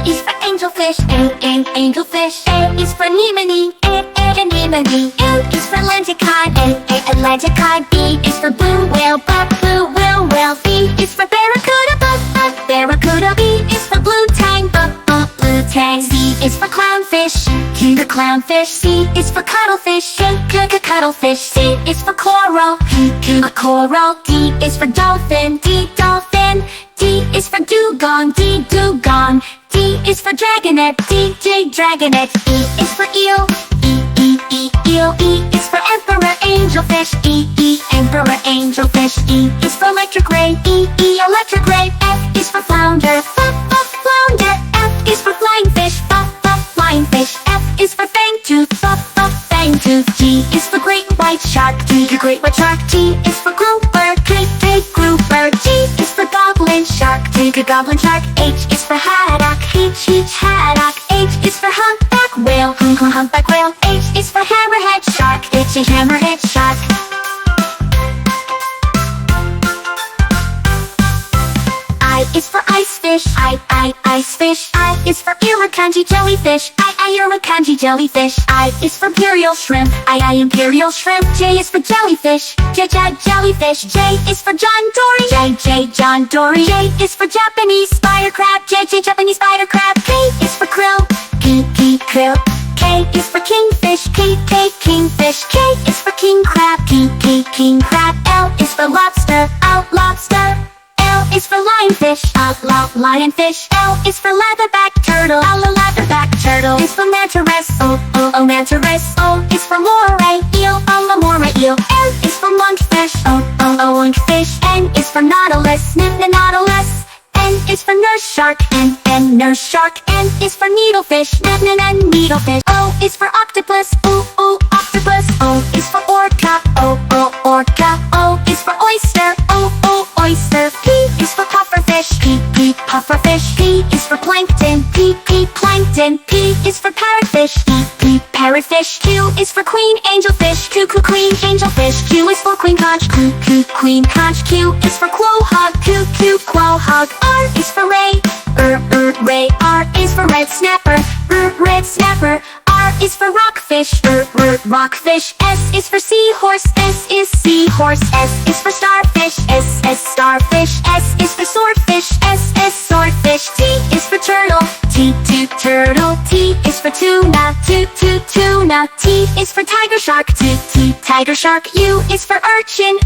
is for angelfish, angelfish. A is for anemone, anemone. L is for Atlanticod, Atlanticod. B is for blue whale, blue whale. B is for barracuda, barracuda. B is for blue tang, blue tang. C is for clownfish, clownfish. C is for cuttlefish, cuttlefish. C is for coral, coral. D is for dolphin, dolphin. D is for dugong, dugong. D is for dragonet, dragonet. E is for eel, eel. E is for emperor angelfish, emperor angelfish. E is for electric ray, electric ray. F is for flounder, flounder. F is for flying fish, flying fish. F is for fangtooth, fangtooth. G is for great white shark, great white shark. G is for grouper, grouper. G is for goblin shark, goblin shark. H is for haddock, haddock. H is for humpback whale, humpback whale. H is for hammerhead shark, hammerhead shark. I is for icefish, icefish. I is for irukandji jellyfish, irukandji jellyfish. I is for imperial shrimp, imperial shrimp. J is for jellyfish, jellyfish. J is for John Dory, John Dory. J is for Japanese spider crab, Japanese spider crab. K is for krill, krill. K is for kingfish, kingfish. K is for king crab, king crab. L is for lobster, lobster. L is for lionfish, lionfish. L is for leatherback turtle, leatherback turtle. Is for mantaress, mantaress. O is for moray eel, moray eel. N is for monkfish, monkfish. N is for nautilus, nautilus. N is for nurse shark, N nurse shark. N is for needlefish, needlefish. O is for octopus, octopus. O is for orca, orca. O is for oyster, oyster. P is for pufferfish, pufferfish. P is for plankton, plankton. P is for parrotfish, parrotfish. Q is for queen angelfish, queen angelfish. Q is for queen conch, queen conch. Q is for quahog, quahog. R is for ray, ray. R is for red snapper, red snapper. R is for rockfish, rockfish. S is for seahorse, S is seahorse. S is for starfish, S starfish. S is for swordfish, S swordfish. T is for turtle, T turtle. T is for tuna, tuna. T is for tiger shark, T tiger shark. U is for urchin,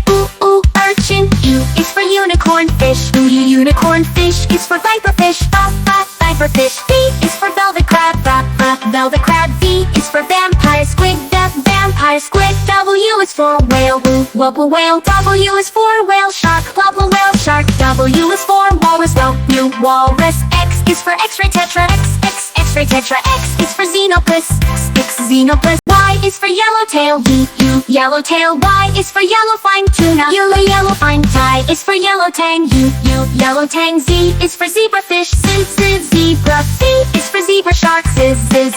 urchin. U is for unicorn fish, unicorn fish. Is for viperfish, viperfish. V is for velvet crab, velvet crab. V is for vampire squid, vampire squid. W is for whale, wobble whale. W is for whale shark, wobble whale shark. W is for walrus, walrus. X is for x-ray tetra, x-ray tetra. X is for xenopus, xenopus. Y is for yellowtail, yellowtail. Y is for yellow fine tuna, yellow fine. Y is for yellow tang, yellow tang. Z is for zebrafish, zebra. Z is for zebra shark,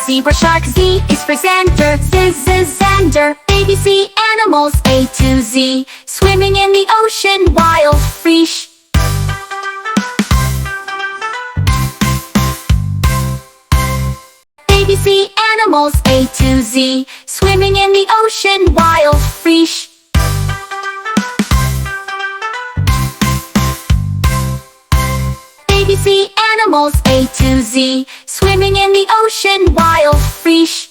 zebra shark. Z is for zander, zander. ABC animals A to Z, swimming in the ocean, wild fish. ABC animals A to Z, swimming in the ocean, wild fish. ABC animals A to Z, swimming in the ocean, wild fish.